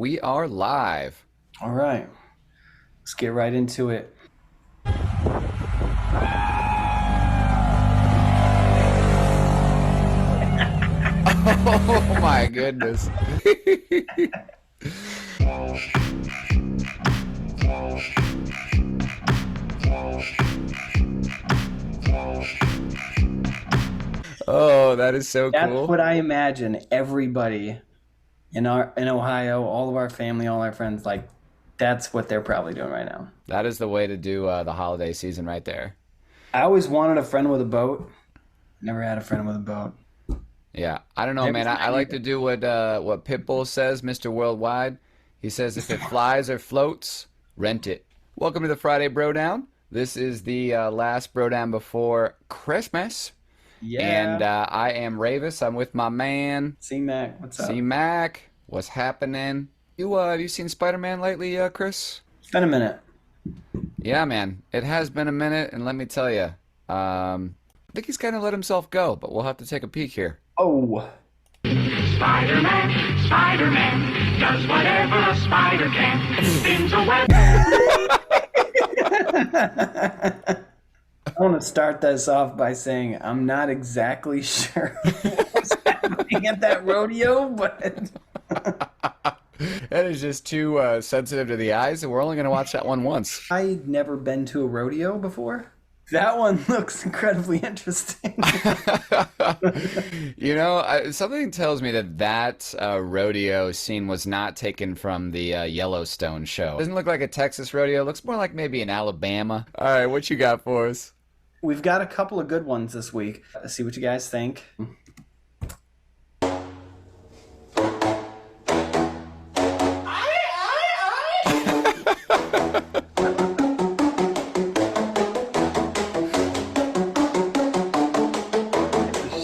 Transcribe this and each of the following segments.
we are live. All right, let's get right into it. Oh my goodness. Oh, that is so That's cool. what I imagine everybody in Ohio, all of our family, all our friends, like that's what they're probably doing right now. That is the way to do the holiday season right there. I always wanted a friend with a boat. Never had a friend with a boat. Yeah, I don't know, Never man. I tried like either. to do what Pitbull says, Mr. Worldwide. He says if it flies or floats, rent it. Welcome to the Friday Bro Down. This is the last Bro Down before Christmas. And Yeah. I am Ravis. I'm with my man, C-Mac, what's C up? Mac. What's happening? You have you seen Spider-Man lately, Chris? It's been a minute. Yeah, man. It has been a minute, and let me tell you, I think he's kind of let himself go, but we'll have to take a peek here. Oh, Spider-Man, Spider-Man, does whatever a spider can. Spins a web. I want to start this off by saying I'm not exactly sure what's happening at that rodeo, but That is just too sensitive to the eyes, and we're only going to watch that one once. I'd never been to a rodeo before. That one looks incredibly interesting. You know, something tells me that rodeo scene was not taken from the Yellowstone show. Doesn't look like a Texas rodeo. It looks more like maybe in Alabama. All right, what you got for us? We've got a couple of good ones this week. Let's see what you guys think.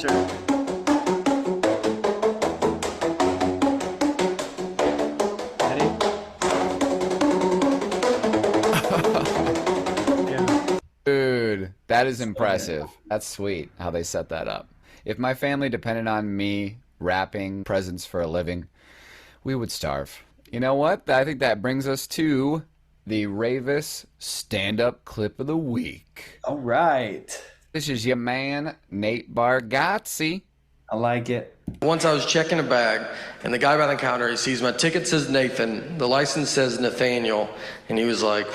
Sure. Ready? Yeah. Dude, that is impressive. That's sweet how they set that up. If my family depended on me wrapping presents for a living, we would starve. You know what? I think that brings us to the Ravis stand-up clip of the week. All right. This is your man, Nate Bargatze. I like it. Once I was checking a bag, and the guy behind the counter, he sees my ticket says Nathan, the license says Nathaniel, and he was like,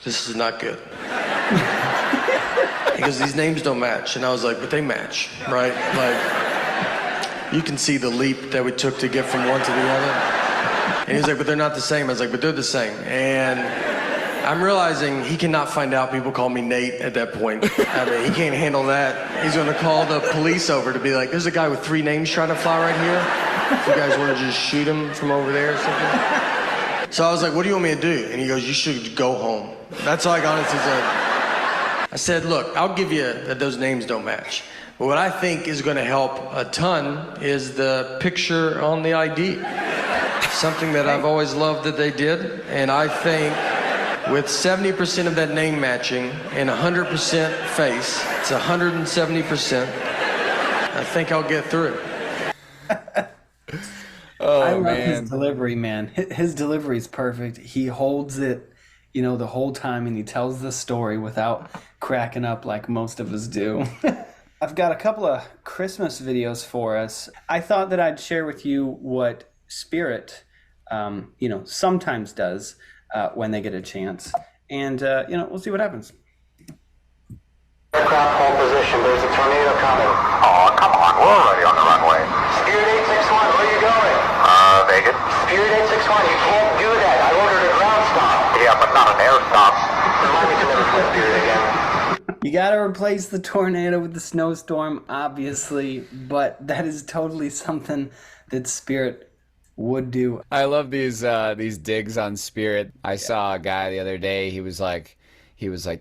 this is not good. He goes, these names don't match. And I was like, but they match, right? Like, you can see the leap that we took to get from one to the other. And he was like, but they're not the same. I was like, but they're the same. And I'm realizing he cannot find out people call me Nate at that point. I mean, he can't handle that. He's gonna call the police over to be like, there's a guy with 3 names trying to fly right here. If you guys wanna just shoot him from over there or something. So I was like, what do you want me to do? And he goes, you should go home. That's all I honestly said. I said, look, I'll give you that those names don't match. But what I think is gonna help a ton is the picture on the ID. Something that I've always loved that they did. And I think with 70% of that name matching and 100% face, it's 170%. I think I'll get through it. Oh, I love man. his delivery, man. His delivery is perfect. He holds it, the whole time, and he tells the story without cracking up like most of us do. I've got a couple of Christmas videos for us. I thought that I'd share with you what Spirit, sometimes does when they get a chance. And, we'll see what happens. Aircraft hold position. There's a tornado coming. Oh, come on. We're already on the runway. Spirit 861, where are you going? Vegas. Spirit 861, you can't do that. I ordered a ground stop. Yeah, but not an air stop. Remind me to never fly Spirit again. You got to replace the tornado with the snowstorm, obviously, but that is totally something that Spirit would do. I love these digs on Spirit. I saw a guy the other day. He was like,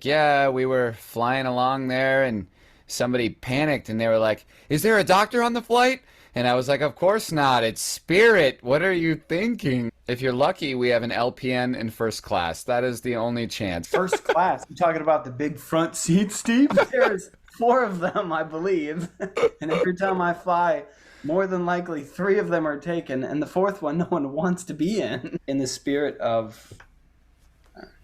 yeah, we were flying along there, and somebody panicked, and they were like, "Is there a doctor on the flight?" And I was like, "Of course not. It's Spirit. What are you thinking?" If you're lucky, we have an LPN in first class. That is the only chance. First class. You talking about the big front seat, Steve? There's 4 of them, I believe. And every time I fly More than likely, 3 of them are taken, and the 4th one no one wants to be in. In the spirit of,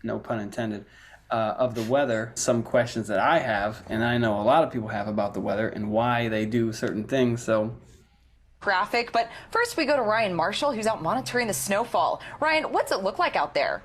no pun intended, of the weather, some questions that I have, and I know a lot of people have about the weather and why they do certain things, so... Graphic, but first we go to Ryan Marshall, who's out monitoring the snowfall. Ryan, what's it look like out there?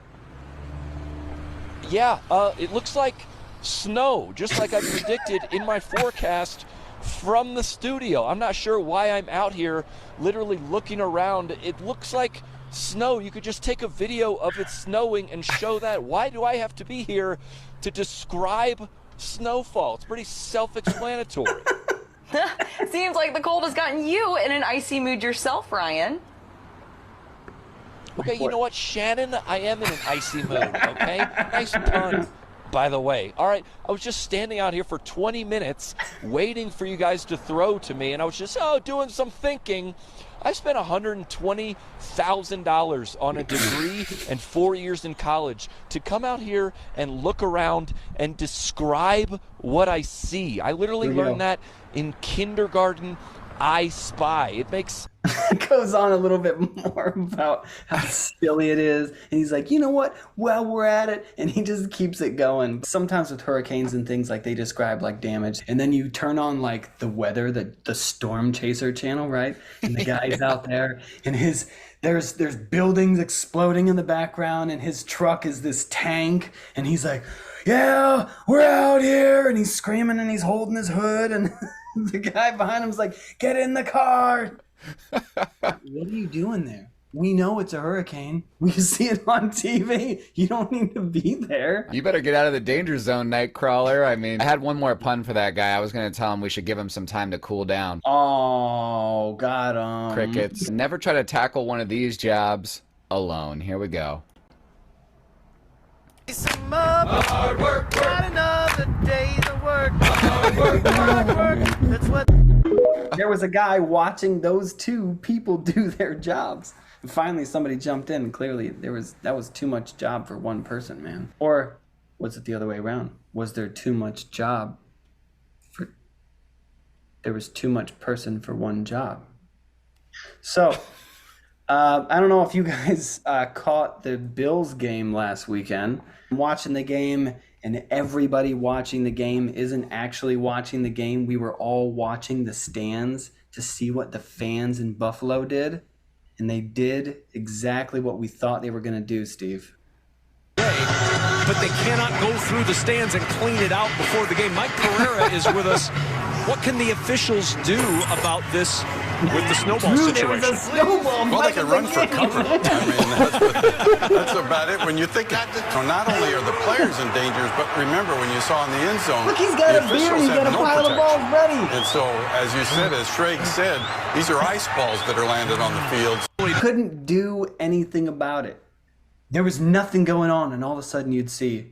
Yeah, it looks like snow, just like I predicted in my forecast from the studio. I'm not sure why I'm out here literally looking around. It looks like snow. You could just take a video of it snowing and show that. Why do I have to be here to describe snowfall? It's pretty self-explanatory. Seems like the cold has gotten you in an icy mood yourself, Ryan. Okay, you know what, Shannon? I am in an icy mood, okay? Nice pun, by the way. All right, I was just standing out here for 20 minutes waiting for you guys to throw to me, and I was just, doing some thinking. I spent $120,000 on a degree and 4 years in college to come out here and look around and describe what I see. I literally learned that in kindergarten. I Spy. It makes... It goes on a little bit more about how silly it is. And he's like, you know what? Well, we're at it. And he just keeps it going. Sometimes with hurricanes and things, like they describe like damage. And then you turn on like the weather, the Storm Chaser channel, right? And the guy's out there and there's buildings exploding in the background and his truck is this tank. And he's like, yeah, we're out here. And he's screaming and he's holding his hood. And the guy behind him's like, get in the car. What are you doing there? We know it's a hurricane. We see it on TV. You don't need to be there. You better get out of the danger zone, Nightcrawler. I mean, I had one more pun for that guy. I was going to tell him we should give him some time to cool down. Oh, got him. Crickets. Never try to tackle one of these jobs alone. Here we go. Some hard work, not another day's of work. Hard work, that's what... There was a guy watching those 2 people do their jobs. And finally, somebody jumped in. Clearly, that was too much job for one person, man. Or was it the other way around? Was there too much job for... There was too much person for one job. So... I don't know if you guys caught the Bills game last weekend. I'm watching the game, and everybody watching the game isn't actually watching the game. We were all watching the stands to see what the fans in Buffalo did, and they did exactly what we thought they were going to do, Steve. But they cannot go through the stands and clean it out before the game. Mike Pereira is with us. What can the officials do about this with the snowball situation? There was a snowball. Well, they can run for cover. I mean, that's about it. When you think, not only are the players in danger, but remember when you saw in the end zone, look, he's got a beard. He's got a pile of balls ready. And so, as you said, as Shrake said, these are ice balls that are landed on the field. He couldn't do anything about it. There was nothing going on, and all of a sudden you'd see.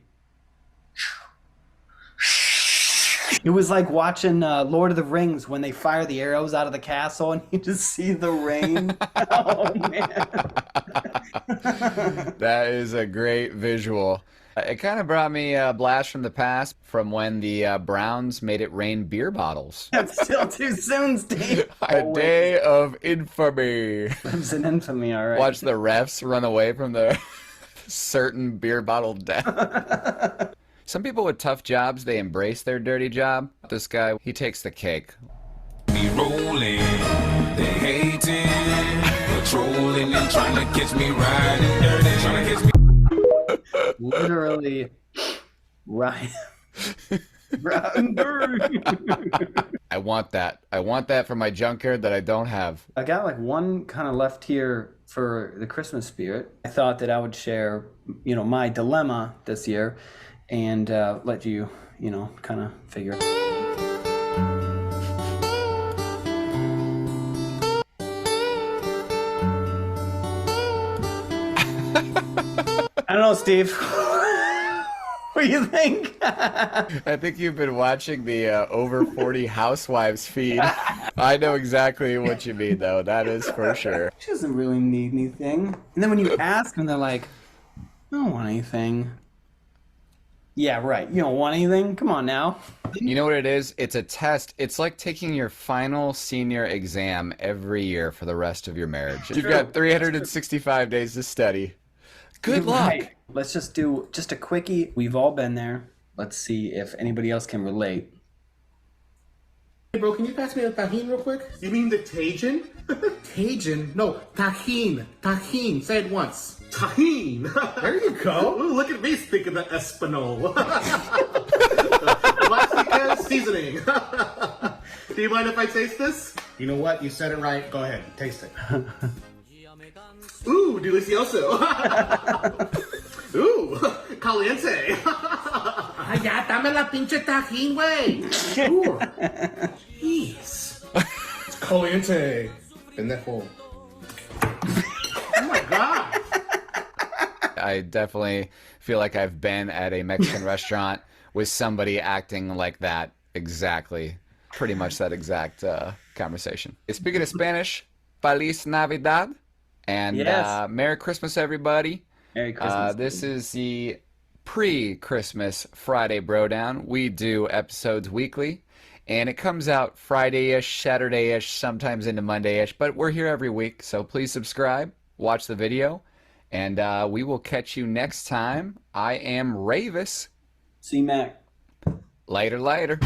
It was like watching Lord of the Rings when they fire the arrows out of the castle and you just see the rain. Oh, man. That is a great visual. It kind of brought me a blast from the past from when the Browns made it rain beer bottles. That's still too soon, Steve. A day of infamy. Lives in infamy, all right. Watch the refs run away from the certain beer bottle death. Some people with tough jobs, they embrace their dirty job. This guy, he takes the cake. Me rolling, they hating, patrolling and trying to catch me riding dirty, trying to catch me. Literally, right. I want that. I want that for my junkyard that I don't have. I got like one kind of left here for the Christmas spirit. I thought that I would share, my dilemma this year and let you, kind of figure. I don't know, Steve. What do you think? I think you've been watching the over 40 housewives feed. I know exactly what you mean, though. That is for sure. She doesn't really need anything. And then when you ask them, they're like, I don't want anything. Yeah, right. You don't want anything? Come on now. You know what it is? It's a test. It's like taking your final senior exam every year for the rest of your marriage. You've got 365 days to study. Good luck. Right. Let's just do just a quickie. We've all been there. Let's see if anybody else can relate. Hey bro, can you pass me a tajin real quick? You mean the Tajin? Tajin? No, tajin. Tajin. Say it once. Tajin. There you go. Ooh, look at me speaking the Espanol. Mexican seasoning. Do you mind if I taste this? You know what? You said it right. Go ahead. Taste it. Ooh, delicioso. Ooh, caliente. Ya, dame la pinche tajín, güey. Sure. Jeez. It's caliente. Pendejo. Oh my god. I definitely feel like I've been at a Mexican restaurant with somebody acting like that exactly. Pretty much that exact conversation. Speaking of Spanish, Feliz Navidad. And Yes. Merry Christmas, everybody. Merry Christmas. This is the pre-Christmas Friday Brodown. We do episodes weekly, and it comes out Friday-ish, Saturday-ish, sometimes into Monday-ish, but we're here every week, so please subscribe, watch the video, and we will catch you next time. I am Ravis. C-Mac. Later, later.